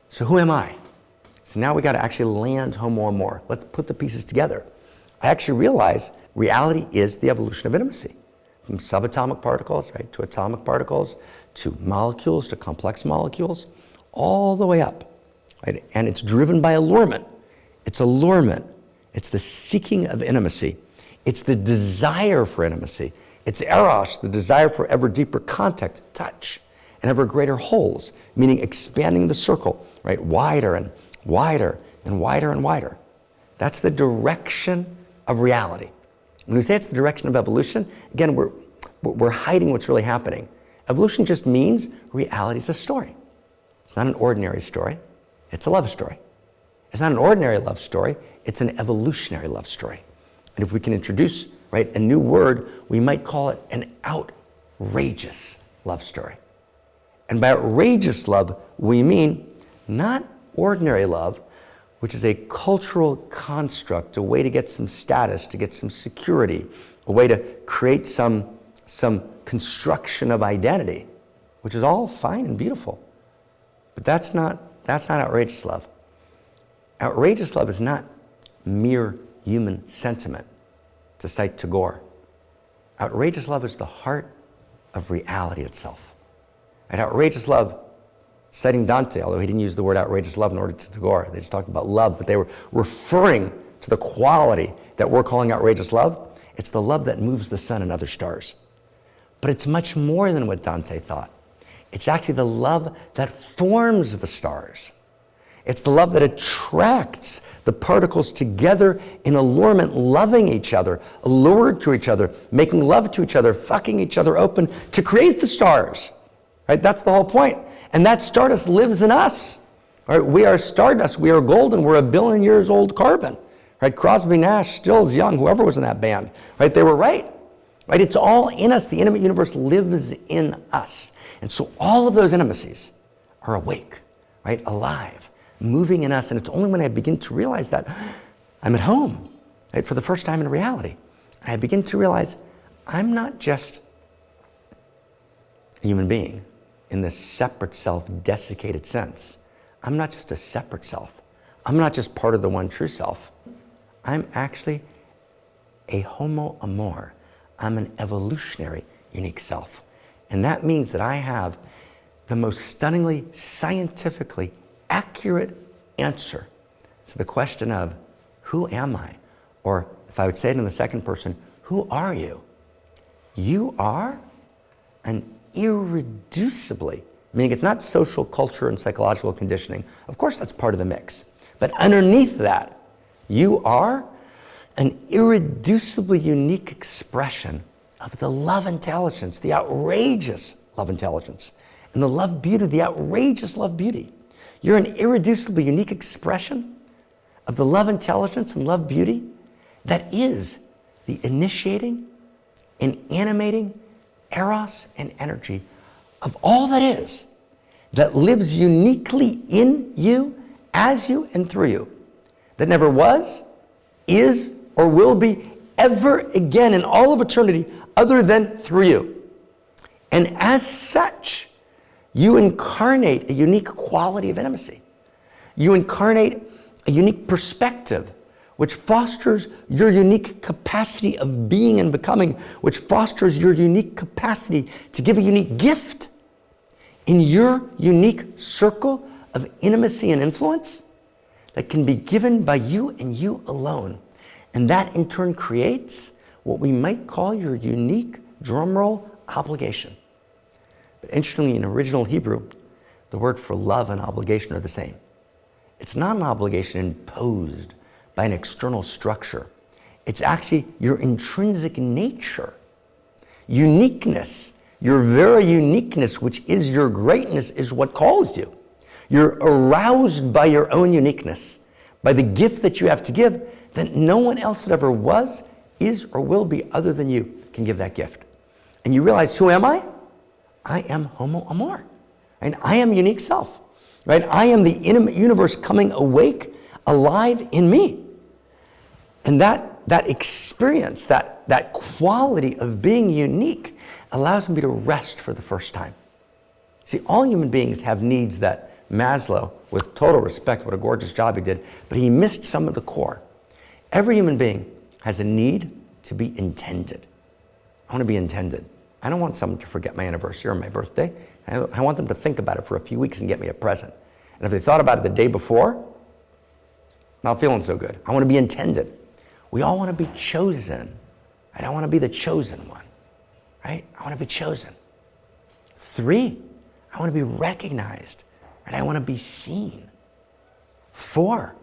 So who am I? So now we got to actually land Homo Amor. Let's put the pieces together. I actually realize reality is the evolution of intimacy. From subatomic particles, right, to atomic particles, to molecules, to complex molecules, all the way up. Right? And it's driven by allurement. It's allurement. It's the seeking of intimacy. It's the desire for intimacy. It's eros, the desire for ever deeper contact, touch, and ever greater wholes, meaning expanding the circle, right? Wider and wider and wider and wider. That's the direction of reality. When we say it's the direction of evolution, again, we're hiding what's really happening. Evolution just means reality is a story. It's not an ordinary story. It's a love story. It's not an ordinary love story. It's an evolutionary love story. And if we can introduce, right, a new word, we might call it an outrageous love story. And by outrageous love, we mean not ordinary love, which is a cultural construct, a way to get some status, to get some security, a way to create some construction of identity, which is all fine and beautiful. But that's not outrageous love. Outrageous love is not mere human sentiment, to cite Tagore. Outrageous love is the heart of reality itself. And outrageous love, citing Dante, although he didn't use the word outrageous love in order to Tagore, they just talked about love, but they were referring to the quality that we're calling outrageous love. It's the love that moves the sun and other stars. But it's much more than what Dante thought. It's actually the love that forms the stars. It's the love that attracts the particles together in allurement, loving each other, allured to each other, making love to each other, fucking each other open to create the stars. Right? That's the whole point. And that stardust lives in us. Right? We are stardust. We are golden. We're 1 billion years old carbon. Right? Crosby, Nash, Stills, Young, whoever was in that band. Right? They were right. Right? It's all in us. The intimate universe lives in us. And so all of those intimacies are awake, right? Alive, moving in us. And it's only when I begin to realize that I'm at home, right? For the first time in reality. I begin to realize I'm not just a human being in this separate self, desiccated sense. I'm not just a separate self. I'm not just part of the one true self. I'm actually a Homo Amor. I'm an evolutionary, unique self. And that means that I have the most stunningly, scientifically accurate answer to the question of, who am I? Or if I would say it in the second person, who are you? You are an irreducibly, meaning it's not social culture and psychological conditioning. Of course, that's part of the mix. But underneath that, you are an irreducibly unique expression of the love intelligence, the outrageous love intelligence, and the love beauty, the outrageous love beauty. You're an irreducibly unique expression of the love intelligence and love beauty that is the initiating and animating eros and energy of all that is, that lives uniquely in you, as you, and through you, that never was, is, or will be ever again in all of eternity other than through you. And as such, you incarnate a unique quality of intimacy. You incarnate a unique perspective, which fosters your unique capacity of being and becoming, which fosters your unique capacity to give a unique gift in your unique circle of intimacy and influence that can be given by you and you alone. And that in turn creates what we might call your unique, drumroll, obligation. But interestingly, in original Hebrew, the word for love and obligation are the same. It's not an obligation imposed by an external structure. It's actually your intrinsic nature, uniqueness, your very uniqueness, which is your greatness, is what calls you. You're aroused by your own uniqueness, by the gift that you have to give, that no one else that ever was, is, or will be other than you can give that gift. And you realize, who am I? I am Homo Amor. And I am unique self. Right? I am the intimate universe coming awake, alive in me. And that experience, that quality of being unique allows me to rest for the first time. See, all human beings have needs that Maslow, with total respect, what a gorgeous job he did, but he missed some of the core. Every human being has a need to be intended. I want to be intended. I don't want someone to forget my anniversary or my birthday. I want them to think about it for a few weeks and get me a present. And if they thought about it the day before, not feeling so good. I want to be intended. We all want to be chosen. I don't want to be the chosen one, right? I want to be chosen. 3, I want to be recognized, right? I want to be seen. 4,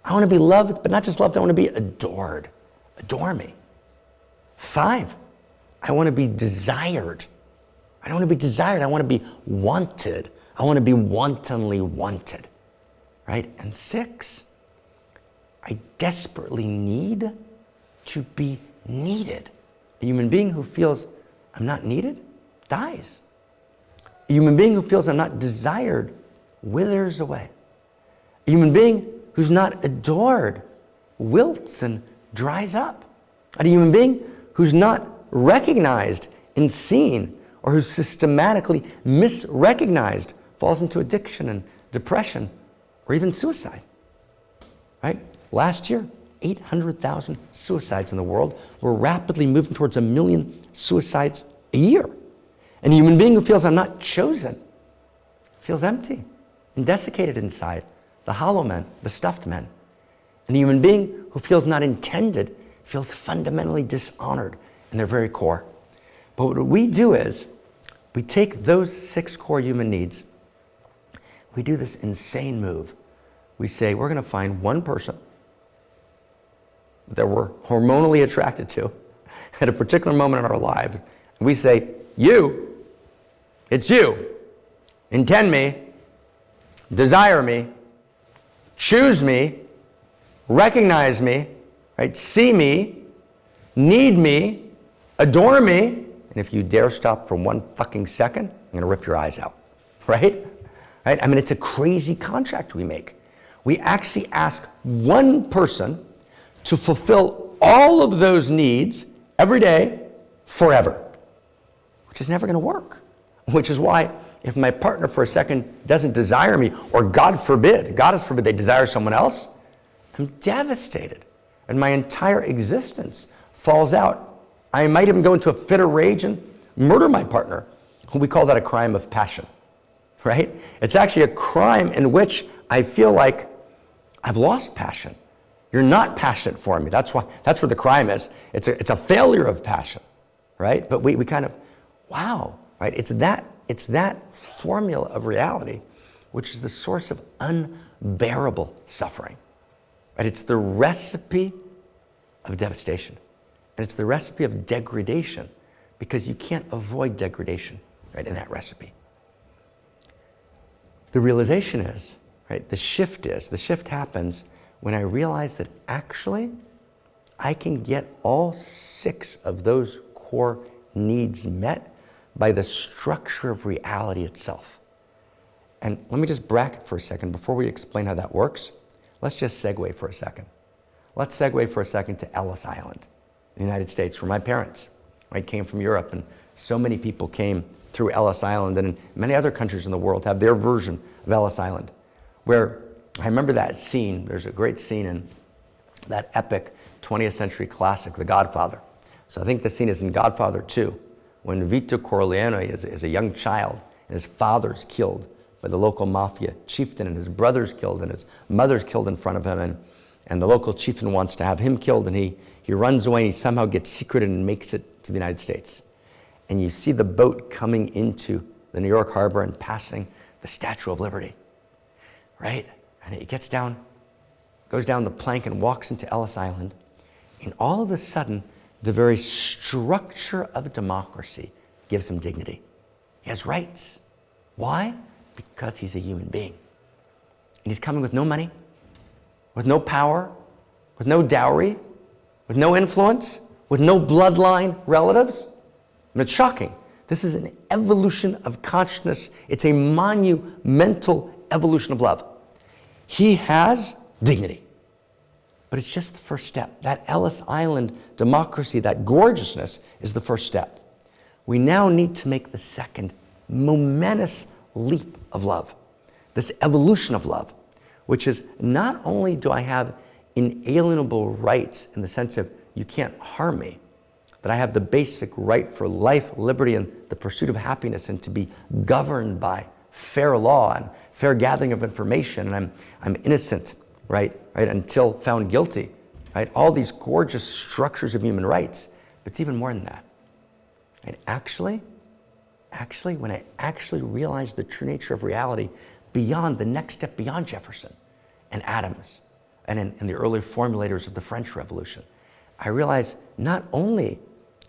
I want to be loved, but not just loved, I want to be adored. Adore me. 5, I want to be desired. I don't want to be desired, I want to be wanted. I want to be wantonly wanted, right? And 6, I desperately need to be needed. A human being who feels I'm not needed dies. A human being who feels I'm not desired withers away. A human being who's not adored wilts and dries up. A human being who's not recognized and seen, or who's systematically misrecognized, falls into addiction and depression, or even suicide, right? Last year, 800,000 suicides in the world. We're rapidly moving towards 1 million suicides a year. And a human being who feels I'm not chosen feels empty and desiccated inside, the hollow men, the stuffed men. And a human being who feels not intended feels fundamentally dishonored in their very core. But what we do is, we take those 6 core human needs, we do this insane move. We say, we're going to find one person that we're hormonally attracted to at a particular moment in our lives. And we say, it's you. Intend me, desire me, choose me, recognize me, right? See me, need me, adore me. And if you dare stop for 1 fucking second, I'm going to rip your eyes out, right? Right? I mean, it's a crazy contract we make. We actually ask one person to fulfill all of those needs every day, forever, which is never going to work. Which is why if my partner for a second doesn't desire me, or God forbid, they desire someone else, I'm devastated. And my entire existence falls out. I might even go into a fit of rage and murder my partner. We call that a crime of passion, right? It's actually a crime in which I feel like I've lost passion. You're not passionate for me. That's where the crime is. It's a failure of passion, right? But we kind of, wow, right? It's that formula of reality which is the source of unbearable suffering, right? It's the recipe of devastation. And it's the recipe of degradation, because you can't avoid degradation, right, in that recipe. The realization is, right, the shift happens when I realize that actually I can get all 6 of those core needs met by the structure of reality itself. And let me just bracket for a second before we explain how that works. Let's just segue for a second. Let's segue for a second to Ellis Island, the United States, where my parents, right, came from Europe, and so many people came through Ellis Island, and in many other countries in the world have their version of Ellis Island, where I remember that scene. There's a great scene in that epic 20th century classic, The Godfather. So I think the scene is in Godfather 2, when Vito Corleone is a young child, and his father's killed by the local mafia chieftain, and his brother's killed, and his mother's killed in front of him, and the local chieftain wants to have him killed, and he runs away, and he somehow gets secreted and makes it to the United States. And you see the boat coming into the New York harbor and passing the Statue of Liberty, right? And it gets down, goes down the plank and walks into Ellis Island, and all of a sudden, the very structure of democracy gives him dignity. He has rights. Why? Because he's a human being. And he's coming with no money, with no power, with no dowry, with no influence, with no bloodline relatives. And it's shocking. This is an evolution of consciousness. It's a monumental evolution of love. He has dignity. But it's just the first step. That Ellis Island democracy, that gorgeousness, is the first step. We now need to make the second momentous leap of love. this evolution of love, which is not only do I have inalienable rights in the sense of you can't harm me, that I have the basic right for life, liberty, and the pursuit of happiness, and to be governed by fair law and fair gathering of information, and I'm innocent, right, until found guilty, right? All these gorgeous structures of human rights, but it's even more than that. And actually, when I actually realized the true nature of reality beyond the next step beyond Jefferson and Adams and in the early formulators of the French Revolution, I realized not only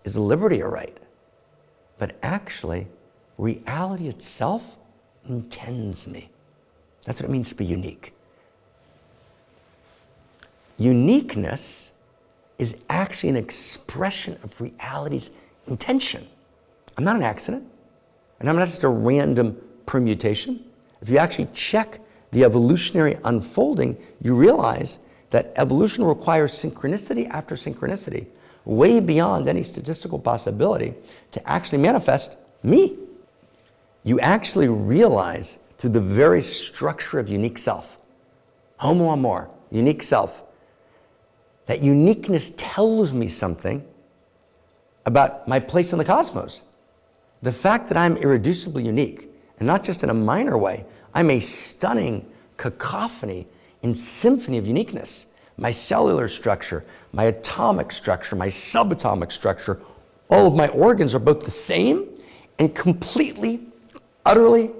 is liberty a right, but actually reality itself intends me. That's what it means to be unique. Uniqueness is actually an expression of reality's intention. I'm not an accident, and I'm not just a random permutation. If you actually check the evolutionary unfolding, you realize that evolution requires synchronicity after synchronicity, way beyond any statistical possibility, to actually manifest me. You actually realize through the very structure of unique self, Homo Amor, unique self, that uniqueness tells me something about my place in the cosmos. The fact that I'm irreducibly unique, and not just in a minor way, I'm a stunning cacophony and symphony of uniqueness. My cellular structure, my atomic structure, my subatomic structure, all of my organs are both the same and completely, utterly,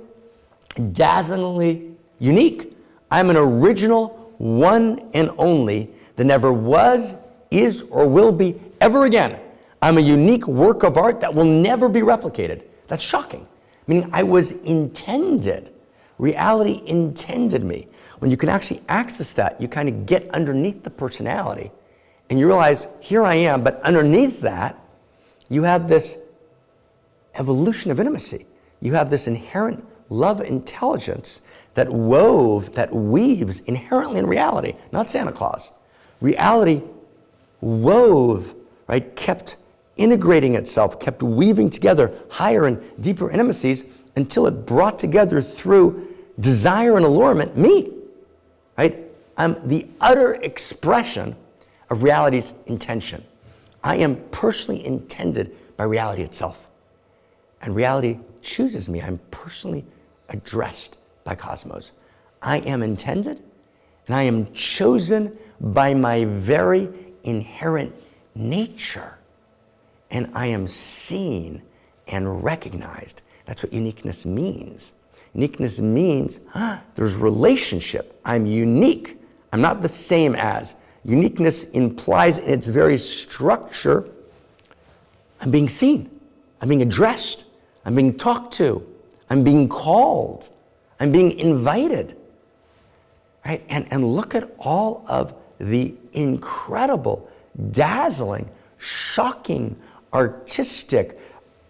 dazzlingly unique. I'm an original, one and only, that never was, is, or will be ever again. I'm a unique work of art that will never be replicated. That's shocking. Meaning I was intended. Reality intended me. When you can actually access that, you kind of get underneath the personality and you realize, here I am, but underneath that, you have this evolution of intimacy. You have this inherent love intelligence that weaves inherently in reality, not Santa Claus. Reality wove, right, kept integrating itself, kept weaving together higher and deeper intimacies until it brought together through desire and allurement me, right? I'm the utter expression of reality's intention. I am personally intended by reality itself. And reality chooses me. I'm personally addressed by cosmos. I am intended and I am chosen by my very inherent nature. And I am seen and recognized. That's what uniqueness means. Uniqueness means there's relationship. I'm unique. I'm not the same as. Uniqueness implies in its very structure, I'm being seen. I'm being addressed. I'm being talked to. I'm being called. I'm being invited. Right? And look at all of the incredible, dazzling, shocking, artistic,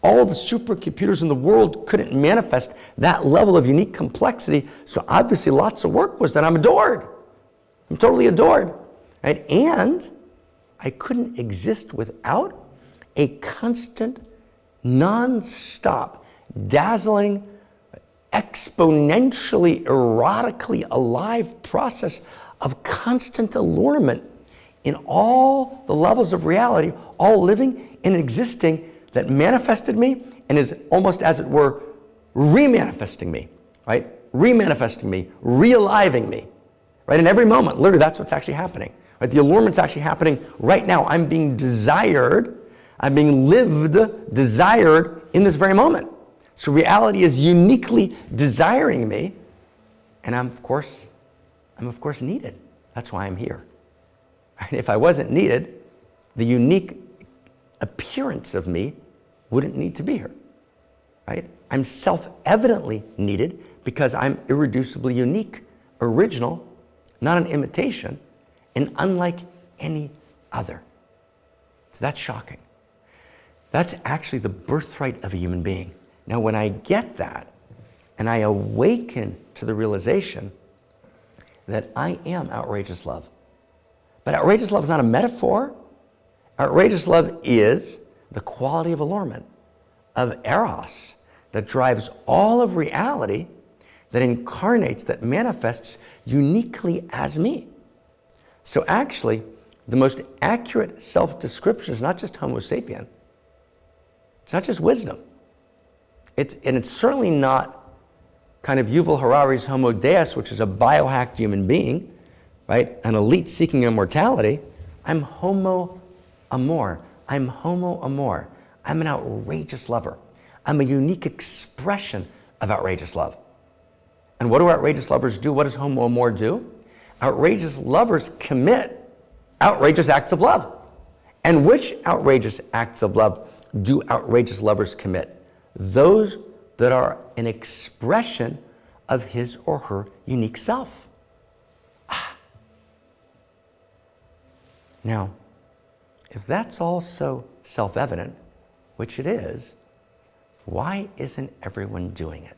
all the supercomputers in the world couldn't manifest that level of unique complexity. So obviously lots of work was done. I'm adored. I'm totally adored. Right? And I couldn't exist without a constant, non-stop, dazzling, exponentially, erotically alive process of constant allurement in all the levels of reality, all living and existing, that manifested me and is almost, as it were, remanifesting me, right? Remanifesting me, realiving me, right? In every moment, literally, that's what's actually happening, right? The allurement's actually happening right now. I'm being desired, I'm being lived, desired in this very moment. So reality is uniquely desiring me, and I'm of course needed. That's why I'm here. Right? If I wasn't needed, the unique appearance of me wouldn't need to be here. Right? I'm self-evidently needed because I'm irreducibly unique, original, not an imitation, and unlike any other. So that's shocking. That's actually the birthright of a human being. Now, when I get that, and I awaken to the realization that I am outrageous love. But outrageous love is not a metaphor. Outrageous love is the quality of allurement, of eros, that drives all of reality, that incarnates, that manifests uniquely as me. So actually, the most accurate self-description is not just Homo sapien. It's not just wisdom. And it's certainly not kind of Yuval Harari's Homo Deus, which is a biohacked human being, right? An elite seeking immortality. I'm Homo Amor. I'm Homo Amor. I'm an outrageous lover. I'm a unique expression of outrageous love. And what do outrageous lovers do? What does Homo Amor do? Outrageous lovers commit outrageous acts of love. And which outrageous acts of love do outrageous lovers commit? Those that are an expression of his or her unique self. Now, if that's all so self-evident, which it is, why isn't everyone doing it?